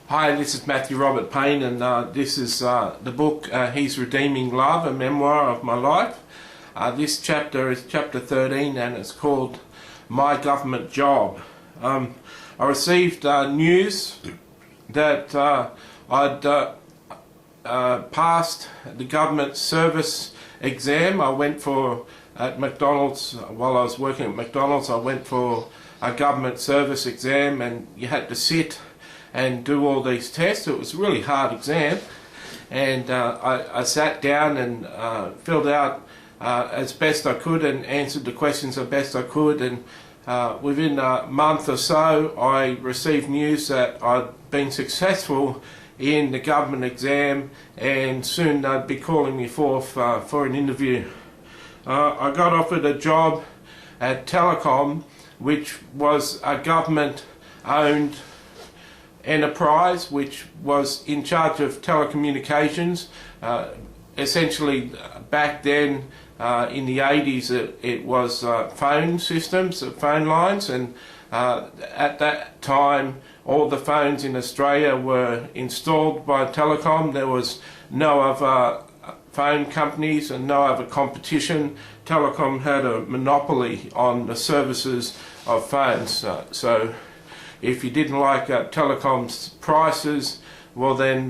Hi, this is Matthew Robert Payne, and this is the book His Redeeming Love, a memoir of my life. This chapter is chapter 13, and it's called My Government Job. I received news that I'd passed the government service exam. I went for, at McDonald's, while I was working at McDonald's, I went for a government service exam, and you had to sit and do all these tests. It was a really hard exam, and I sat down and filled out as best I could and answered the questions as best I could, and within a month or so I received news that I'd been successful in the government exam, and soon they'd be calling me forth for an interview. I got offered a job at Telecom, which was a government owned enterprise which was in charge of telecommunications. Essentially back then in the 80s it was phone systems, phone lines, and at that time all the phones in Australia were installed by Telecom. There was no other phone companies and no other competition. Telecom had a monopoly on the services of phones, so if you didn't like Telecom's prices, well then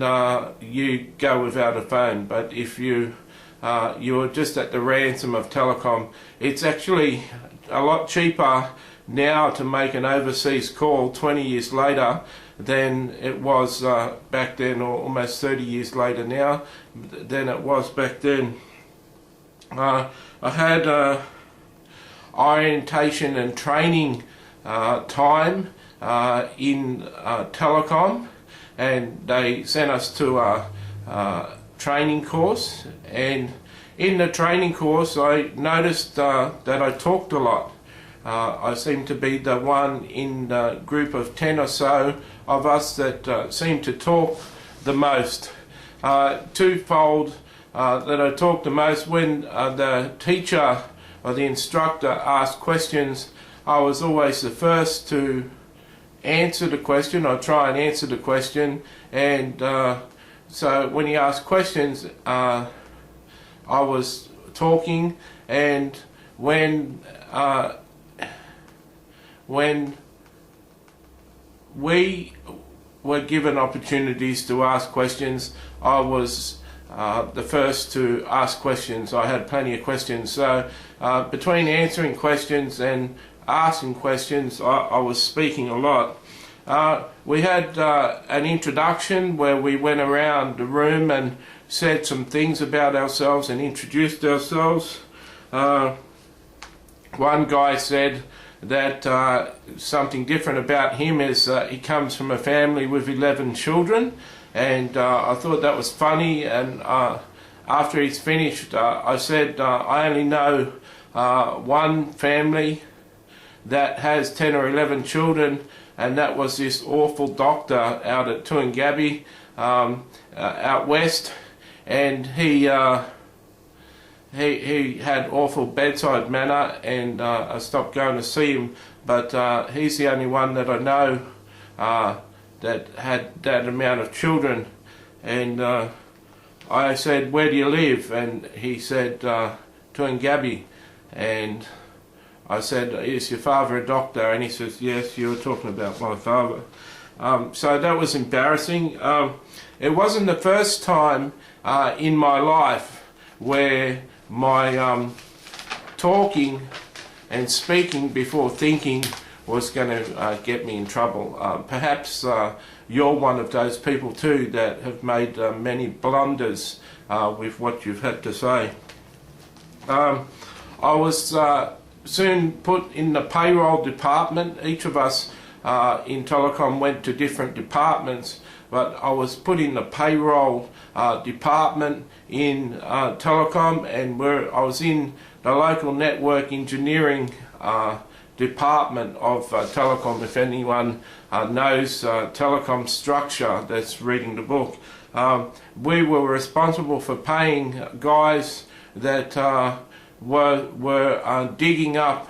you go without a phone. But if you were just at the ransom of Telecom, it's actually a lot cheaper now to make an overseas call 20 years later than it was back then, or almost 30 years later now than it was back then. I had orientation and training time in Telecom, and they sent us to a training course, and in the training course I noticed that I talked a lot. I seemed to be the one in the group of 10 or so of us that seemed to talk the most. Twofold that I talked the most. When the teacher or the instructor asked questions, I was always the first to answer the question, or try and answer the question, and so when he asked questions I was talking, and when we were given opportunities to ask questions, I was the first to ask questions. I had plenty of questions, so between answering questions and asking questions I was speaking a lot. We had an introduction where we went around the room and said some things about ourselves and introduced ourselves. One guy said that something different about him is he comes from a family with 11 children, and I thought that was funny, and after he's finished I said I only know one family that has 10 or 11 children, and that was this awful doctor out at Tuangabi out west, and he had awful bedside manner, and I stopped going to see him, but he's the only one that I know that had that amount of children. And I said, "Where do you live?" And he said, "Tuangabi." And I said, "Is your father a doctor?" And he says, "Yes, you were talking about my father." So that was embarrassing. It wasn't the first time in my life where my talking and speaking before thinking was going to get me in trouble. Perhaps you're one of those people too that have made many blunders with what you've had to say. I was soon put in the payroll department. Each of us in Telecom went to different departments, but I was put in the payroll department in Telecom, and I was in the local network engineering department of Telecom. If anyone knows Telecom structure that's reading the book, we were responsible for paying guys that were digging up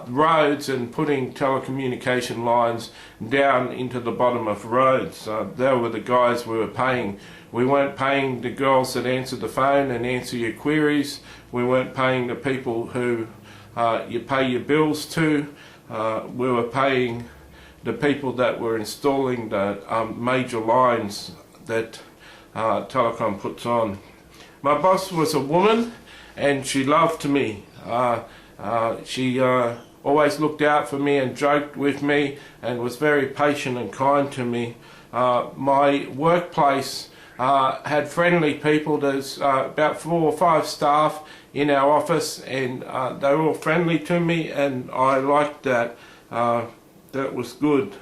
roads and putting telecommunication lines down into the bottom of roads. They were the guys we were paying. We weren't paying the girls that answer the phone and answer your queries. We weren't paying the people who you pay your bills to. We were paying the people that were installing the major lines that Telecom puts on. My boss was a woman, and she loved me. She always looked out for me and joked with me and was very patient and kind to me. My workplace had friendly people. There's about 4 or 5 staff in our office, and they were all friendly to me, and I liked that. That was good.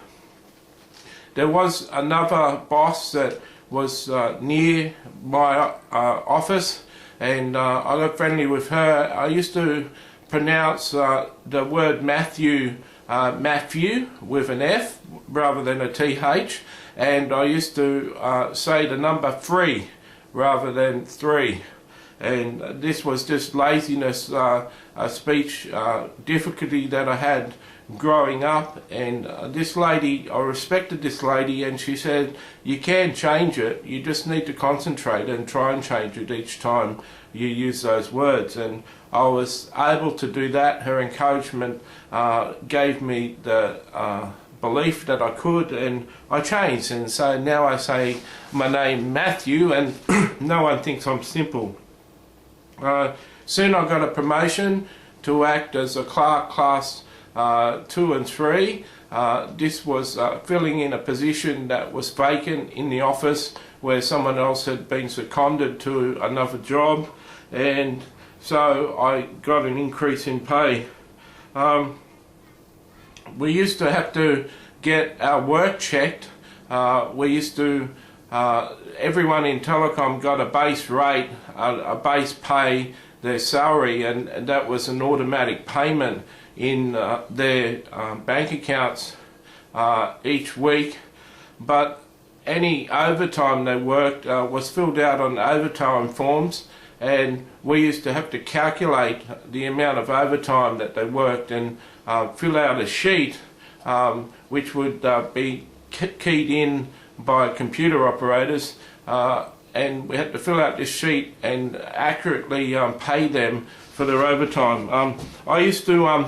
There was another boss that was near my office, and I got friendly with her. I used to pronounce the word Matthew with an F rather than a TH, and I used to say the number 3 rather than 3, and this was just laziness, a speech difficulty that I had growing up. And this lady, I respected this lady, and she said, you can change it, you just need to concentrate and try and change it each time you use those words. And I was able to do that. Her encouragement gave me the belief that I could, and I changed, and so now I say my name Matthew, and no one thinks I'm simple. Soon I got a promotion to act as a clerk class 2 and 3. This was filling in a position that was vacant in the office where someone else had been seconded to another job, and so I got an increase in pay. We used to have to get our work checked. We used to, everyone in Telecom got a base rate, a base pay, their salary, and that was an automatic payment in their bank accounts each week. But any overtime they worked was filled out on overtime forms, and we used to have to calculate the amount of overtime that they worked and fill out a sheet which would be keyed in by computer operators, and we had to fill out this sheet and accurately pay them for their overtime. I used to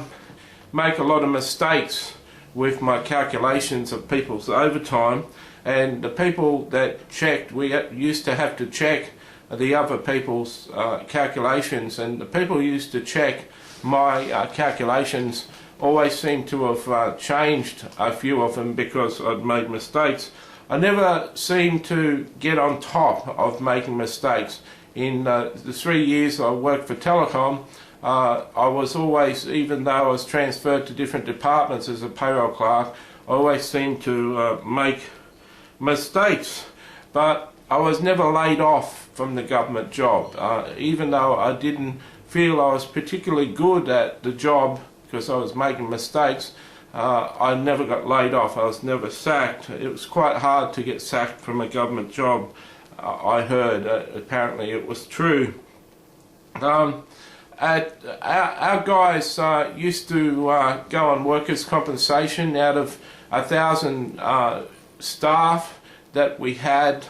make a lot of mistakes with my calculations of people's overtime, and the people that checked, we used to have to check the other people's calculations, and the people who used to check my calculations always seemed to have changed a few of them because I'd made mistakes. I never seemed to get on top of making mistakes. In the 3 years I worked for Telecom, I was always, even though I was transferred to different departments as a payroll clerk, I always seemed to make mistakes. But I was never laid off from the government job. Even though I didn't feel I was particularly good at the job because I was making mistakes, I never got laid off. I was never sacked. It was quite hard to get sacked from a government job, I heard. Apparently it was true. Our guys used to go on workers' compensation. Out of 1,000 staff that we had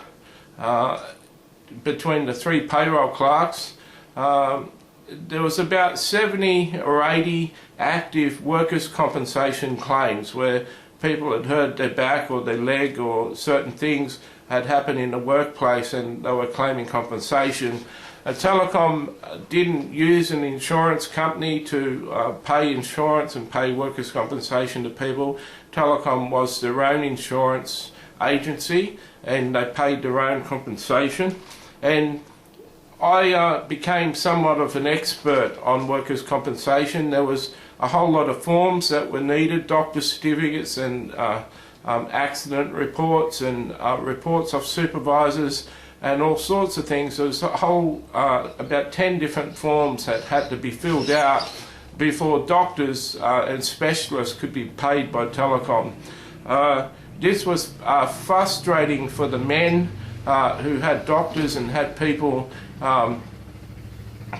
between the 3 payroll clerks, there was about 70 or 80 active workers' compensation claims where people had hurt their back or their leg or certain things had happened in the workplace and they were claiming compensation. Telecom didn't use an insurance company to pay insurance and pay workers' compensation to people. Telecom was their own insurance agency and they paid their own compensation. And I became somewhat of an expert on workers' compensation. There was a whole lot of forms that were needed, doctor certificates and accident reports and reports of supervisors and all sorts of things. There was a whole, about 10 different forms that had to be filled out before doctors and specialists could be paid by Telecom. This was frustrating for the men who had doctors and had people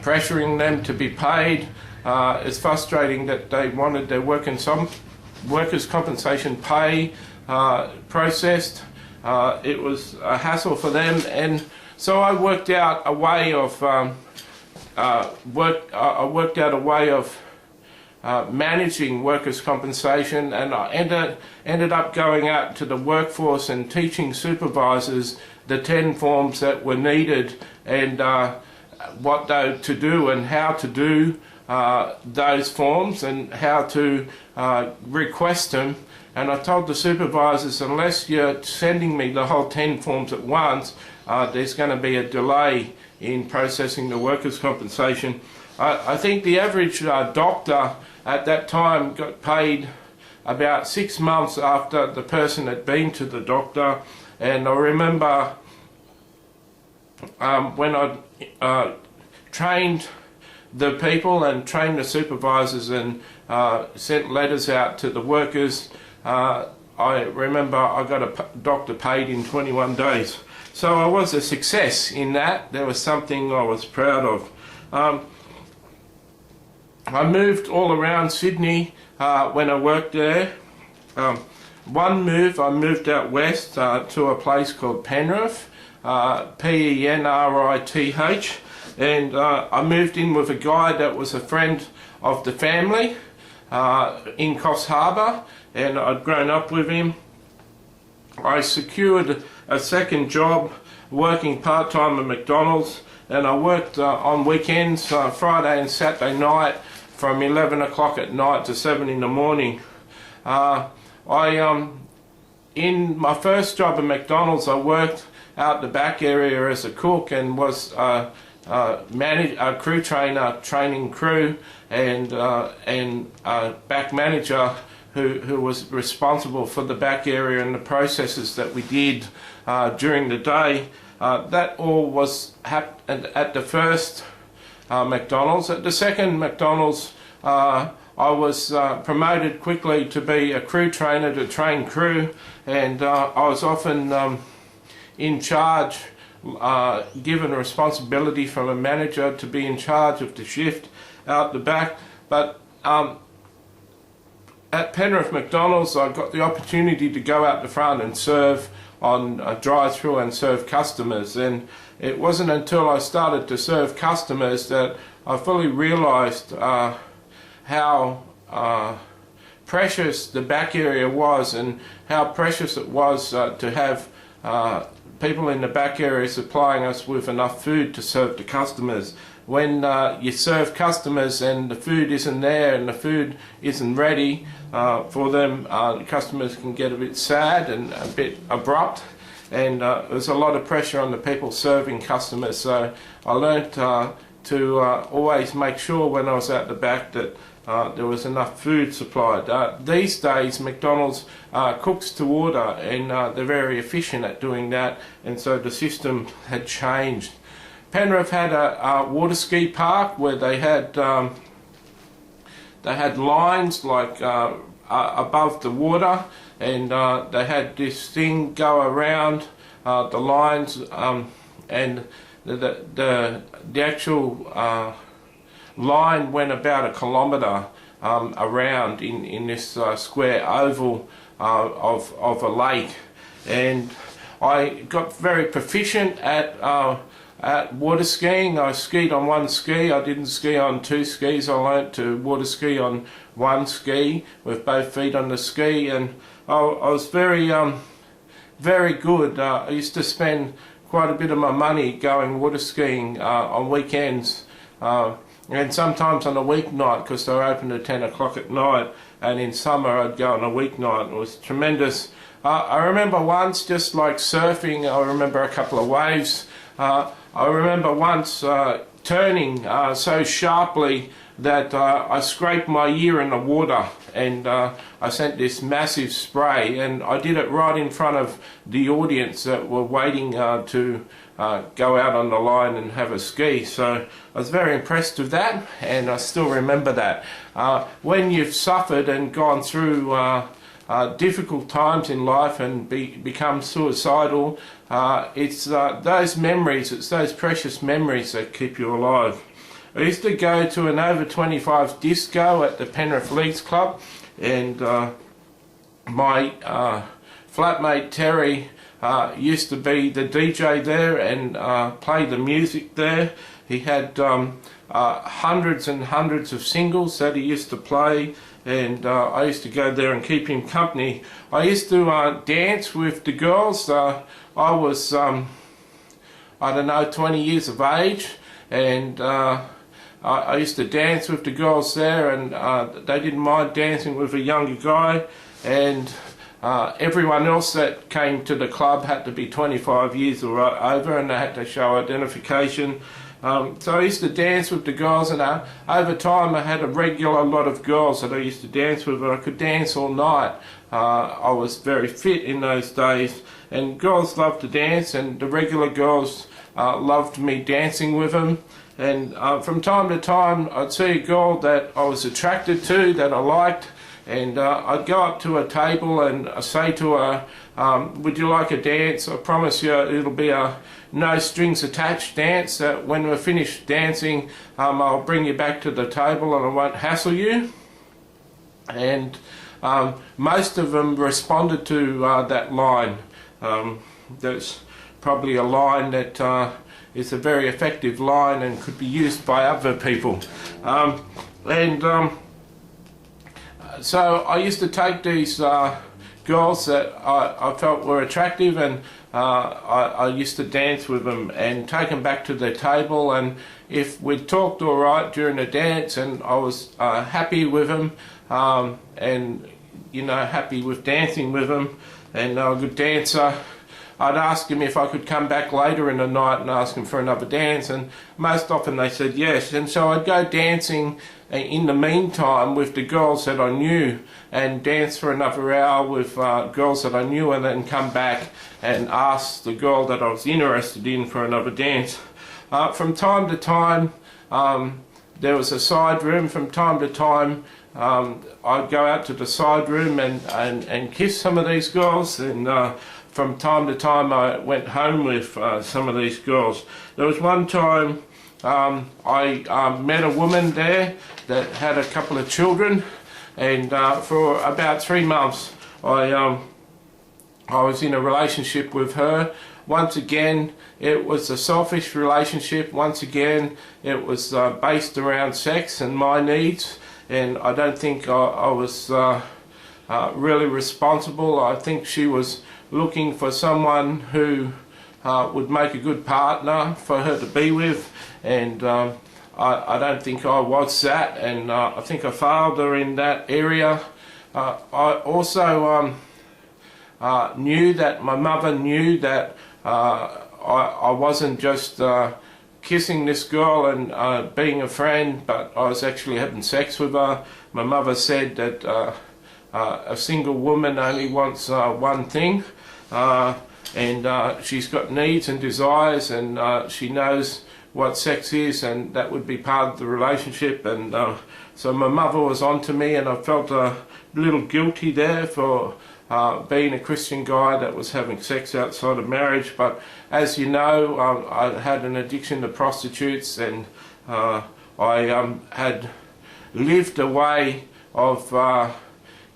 pressuring them to be paid. It's frustrating that they wanted their workers' compensation pay processed. It was a hassle for them, and so I worked out a way of managing workers' compensation, and I ended up going out to the workforce and teaching supervisors the 10 forms that were needed, and what they to do and how to do those forms and how to request them. And I told the supervisors, unless you're sending me the whole 10 forms at once, there's going to be a delay in processing the workers' compensation. I think the average doctor at that time got paid about 6 months after the person had been to the doctor. And I remember when I trained the people and trained the supervisors and sent letters out to the workers, I remember I got a doctor paid in 21 days. So I was a success in that. There was something I was proud of. I moved all around Sydney when I worked there. One move, I moved out west to a place called Penrith, Penrith, and I moved in with a guy that was a friend of the family in Coffs Harbour, and I'd grown up with him. I secured a second job working part-time at McDonald's, and I worked on weekends, Friday and Saturday night, from 11 o'clock at night to 7 in the morning. In my first job at McDonald's, I worked out the back area as a cook and was a crew trainer, training crew, and back manager who was responsible for the back area and the processes that we did during the day. That all was happened at the first McDonald's. At the second McDonald's, I was promoted quickly to be a crew trainer, to train crew, and I was often in charge, given a responsibility from a manager to be in charge of the shift out the back. But at Penrith McDonald's, I got the opportunity to go out the front and serve on a drive-through and serve customers, and it wasn't until I started to serve customers that I fully realised how precious the back area was, and how precious it was to have people in the back area supplying us with enough food to serve the customers. When you serve customers and the food isn't there and the food isn't ready for them, the customers can get a bit sad and a bit abrupt, and there's a lot of pressure on the people serving customers. So I learnt to always make sure when I was out the back that there was enough food supplied. These days McDonald's cooks to order, and they're very efficient at doing that, and so the system had changed. Penrith had a water ski park where they had lines like above the water, and they had this thing go around the lines, and the actual line went about 1 kilometre around in this square oval of a lake, and I got very proficient at water skiing. I skied on one ski. I didn't ski on 2 skis. I learnt to water ski on 1 ski with both feet on the ski, and I was very good. I used to spend quite a bit of my money going water skiing on weekends, and sometimes on a weeknight, because they were open at 10 o'clock at night, and in summer I'd go on a weeknight. It was tremendous. I remember once, just like surfing, I remember a couple of waves. I remember once turning so sharply that I scraped my ear in the water, and I sent this massive spray, and I did it right in front of the audience that were waiting to go out on the line and have a ski. So I was very impressed with that, and I still remember that. When you've suffered and gone through difficult times in life and become suicidal, it's those memories, it's those precious memories that keep you alive. I used to go to an over 25 disco at the Penrith Leagues Club, and my flatmate Terry used to be the DJ there and play the music there. He had hundreds and hundreds of singles that he used to play, and I used to go there and keep him company. I used to dance with the girls. I was, I don't know, 20 years of age, and I used to dance with the girls there, and they didn't mind dancing with a younger guy, and everyone else that came to the club had to be 25 years or over, and they had to show identification. So I used to dance with the girls, and over time I had a regular lot of girls that I used to dance with, and I could dance all night. I was very fit in those days, and girls loved to dance, and the regular girls loved me dancing with them. And from time to time I'd see a girl that I was attracted to, that I liked, and I'd go up to a table and I'd say to her, would you like a dance? I promise you it'll be a no strings attached dance. When we're finished dancing, I'll bring you back to the table and I won't hassle you. And most of them responded to that line. That's probably a line that is a very effective line and could be used by other people. So I used to take these girls that I felt were attractive, and I used to dance with them and take them back to their table, and if we talked all right during the dance and I was happy with them, and you know, happy with dancing with them, and a good dancer, I'd ask them if I could come back later in the night and ask them for another dance, and most often they said yes. And so I'd go dancing in the meantime with the girls that I knew, and dance for another hour with girls that I knew, and then come back and ask the girl that I was interested in for another dance. From time to time there was a side room. From time to time I'd go out to the side room and kiss some of these girls, and from time to time I went home with some of these girls. There was one time I met a woman there that had a couple of children, and for about 3 months I was in a relationship with her. Once again, it was a selfish relationship. Once again, it was based around sex and my needs, and I don't think I was really responsible. I think she was looking for someone who would make a good partner for her to be with, and I don't think I was that, and I think I failed her in that area. I also knew that my mother knew that I wasn't just kissing this girl and being a friend, but I was actually having sex with her. My mother said that a single woman only wants one thing, and she's got needs and desires, and she knows what sex is, and that would be part of the relationship. And so my mother was on to me, and I felt a little guilty there for being a Christian guy that was having sex outside of marriage. But as you know, I had an addiction to prostitutes, and I had lived a way of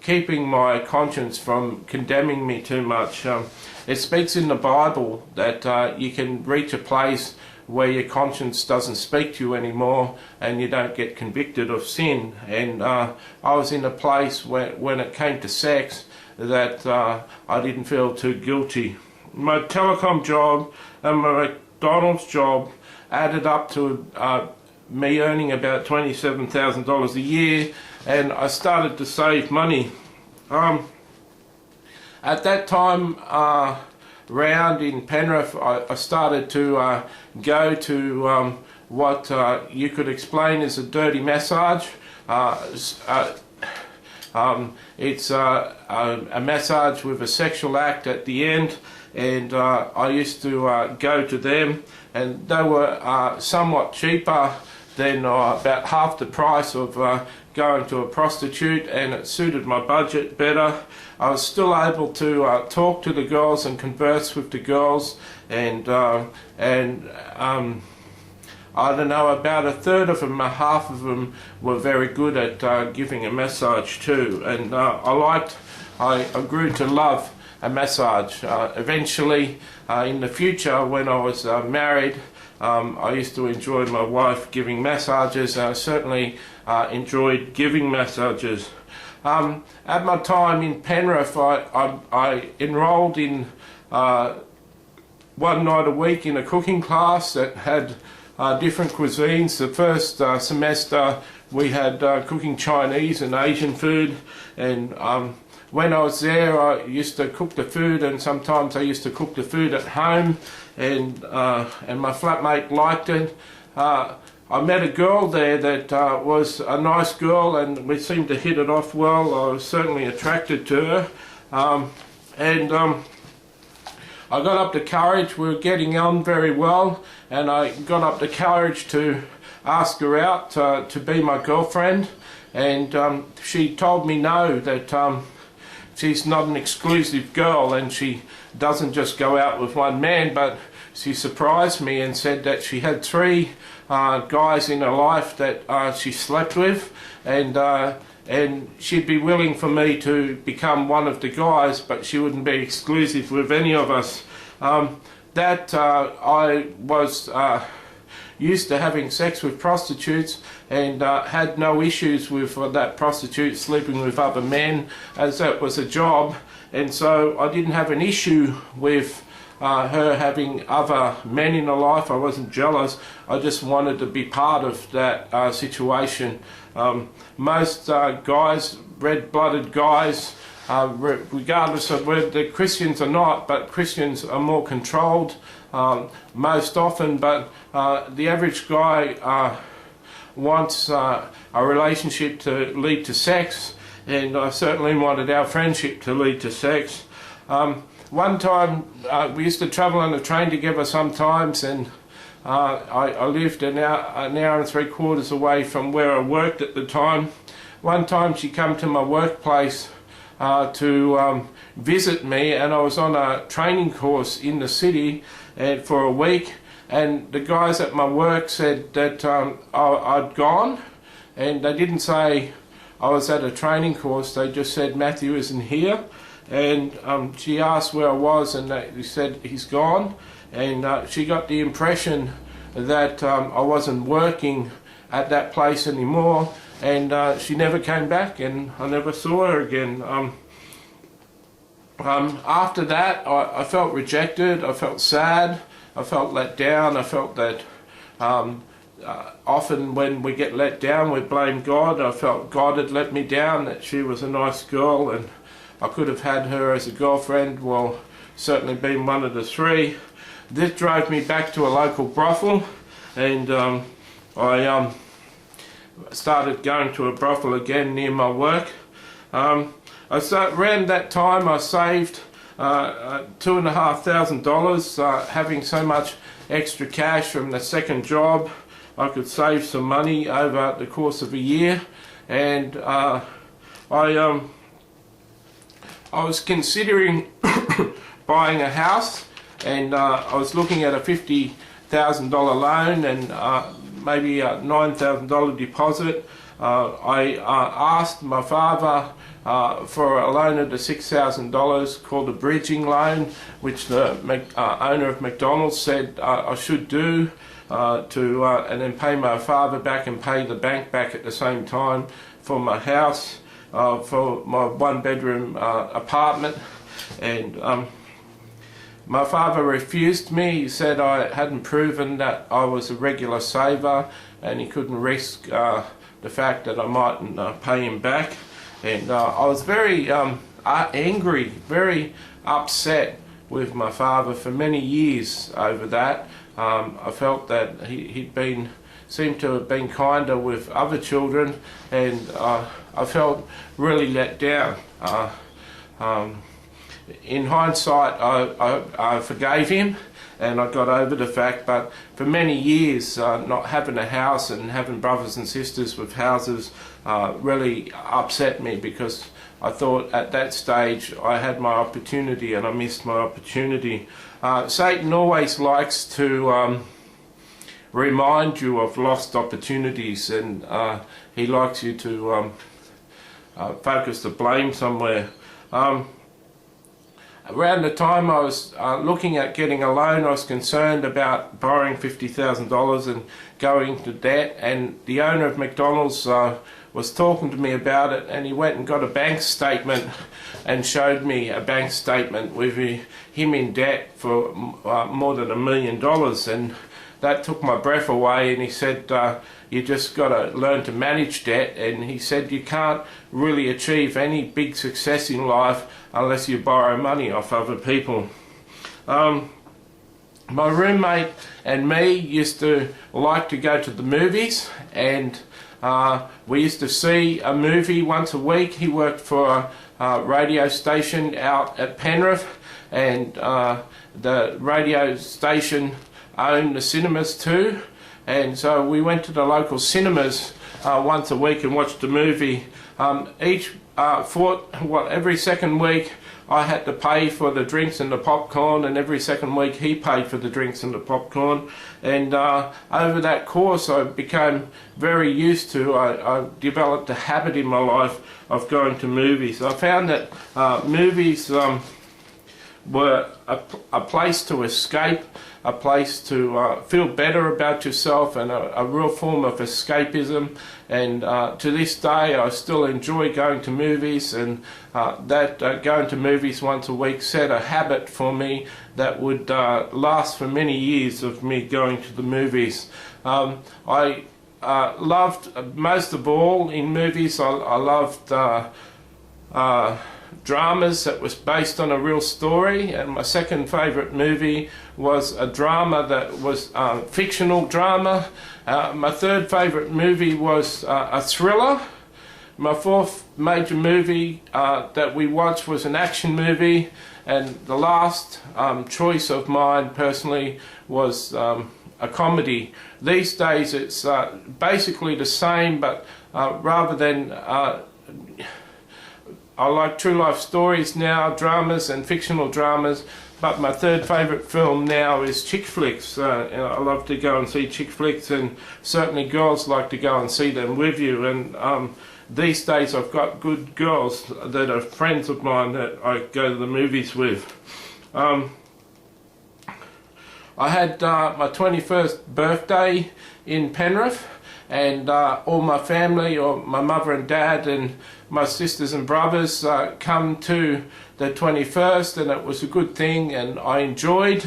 keeping my conscience from condemning me too much. It speaks in the Bible that you can reach a place where your conscience doesn't speak to you anymore and you don't get convicted of sin. And I was in a place where, when it came to sex, that I didn't feel too guilty. My telecom job and my McDonald's job added up to me earning about $27,000 a year, and I started to save money. At that time round in Penrith, I started to go to what you could explain as a dirty massage. It's a massage with a sexual act at the end, and I used to go to them, and they were somewhat cheaper than about half the price of going to a prostitute, and it suited my budget better. I was still able to talk to the girls and converse with the girls, and I don't know, about a third of them, half of them were very good at giving a massage too, and I grew to love a massage. Eventually, in the future, when I was married, I used to enjoy my wife giving massages. I certainly enjoyed giving massages. At my time in Penrith, I enrolled in one night a week in a cooking class that had different cuisines. The first semester we had cooking Chinese and Asian food, and when I was there I used to cook the food, and sometimes I used to cook the food at home, and my flatmate liked it. I met a girl there that was a nice girl, and we seemed to hit it off well. I was certainly attracted to her, I got up the courage. We were getting on very well, and I got up the courage to ask her out to be my girlfriend, and she told me no, that she's not an exclusive girl and she doesn't just go out with one man, but she surprised me and said that she had 3 guys in her life that she slept with, and she'd be willing for me to become one of the guys, but she wouldn't be exclusive with any of us. I was used to having sex with prostitutes, and had no issues with that prostitute sleeping with other men, as that was a job, and so I didn't have an issue with her having other men in her life. I wasn't jealous. I just wanted to be part of that situation. Most guys, red-blooded guys, regardless of whether they're Christians or not, but Christians are more controlled most often, but the average guy wants a relationship to lead to sex, and I certainly wanted our friendship to lead to sex. One time we used to travel on a train together sometimes, and I lived an hour and 3/4 away from where I worked at the time. One time she came to my workplace to visit me, and I was on a training course in the city for a week, and the guys at my work said that I'd gone, and they didn't say I was at a training course, they just said Matthew isn't here, and she asked where I was, and they said he's gone, and she got the impression that I wasn't working at that place anymore, and she never came back, and I never saw her again. After that, I felt rejected, I felt sad, I felt let down. I felt that often when we get let down we blame God. I felt God had let me down, that she was a nice girl and I could have had her as a girlfriend, well, certainly been one of the 3. This drove me back to a local brothel, and I started going to a brothel again near my work. Around that time I saved $2,500, having so much extra cash from the second job. I could save some money over the course of a year, and I was considering buying a house, and I was looking at a $50,000 loan and maybe a $9,000 deposit. I asked my father for a loan of the $6,000 called a bridging loan, which the owner of McDonald's said I should do, and then pay my father back and pay the bank back at the same time for my house, for my 1-bedroom apartment. And my father refused me. He said I hadn't proven that I was a regular saver, and he couldn't risk the fact that I mightn't pay him back. And I was very angry, very upset with my father for many years over that. I felt that he'd seemed to have been kinder with other children, and I felt really let down. In hindsight, I forgave him and I got over the fact, but for many years not having a house and having brothers and sisters with houses really upset me, because I thought at that stage I had my opportunity and I missed my opportunity. Satan always likes to remind you of lost opportunities, and he likes you to focus the blame somewhere. Around the time I was looking at getting a loan, I was concerned about borrowing $50,000 and going into debt, and the owner of McDonald's was talking to me about it, and he went and got a bank statement and showed me a bank statement with him in debt for more than $1 million, and that took my breath away. And he said, you just got to learn to manage debt, and he said you can't really achieve any big success in life unless you borrow money off other people. My roommate and me used to like to go to the movies, and we used to see a movie once a week. He worked for a radio station out at Penrith, and the radio station owned the cinemas too, and so we went to the local cinemas once a week and watched a movie. Every second week I had to pay for the drinks and the popcorn, and every second week he paid for the drinks and the popcorn. And over that course I became very used to, I developed a habit in my life of going to movies. I found that movies were a place to escape, a place to feel better about yourself, and a real form of escapism. And to this day I still enjoy going to movies, and going to movies once a week set a habit for me that would last for many years of me going to the movies. I loved, most of all in movies, I loved dramas that was based on a real story, and my second favourite movie was a drama that was fictional drama. My third favourite movie was a thriller. My fourth major movie that we watched was an action movie, and the last choice of mine personally was a comedy. These days it's basically the same, but rather than I like true life stories now, dramas and fictional dramas, but my third favourite film now is chick flicks. I love to go and see chick flicks, and certainly girls like to go and see them with you. And these days I've got good girls that are friends of mine that I go to the movies with. I had my 21st birthday in Penrith, and all my family, or my mother and dad and my sisters and brothers come to the 21st, and it was a good thing, and I enjoyed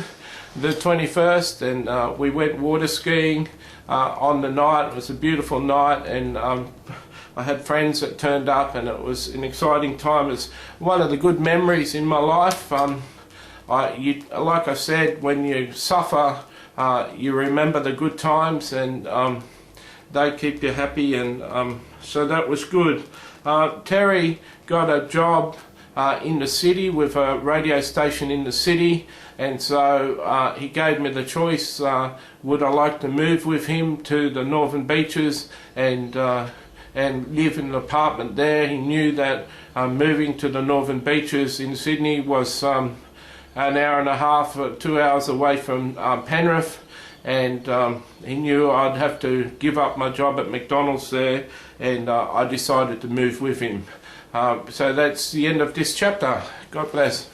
the 21st, and we went water skiing on the night. It was a beautiful night, and I had friends that turned up, and it was an exciting time. It's one of the good memories in my life. Like I said, when you suffer, you remember the good times, and they keep you happy, and so that was good. Terry got a job in the city with a radio station in the city, and so he gave me the choice, would I like to move with him to the Northern Beaches and live in an apartment there. He knew that moving to the Northern Beaches in Sydney was an hour and a half, 2 hours away from Penrith, and he knew I'd have to give up my job at McDonald's there, and I decided to move with him. So that's the end of this chapter. God bless.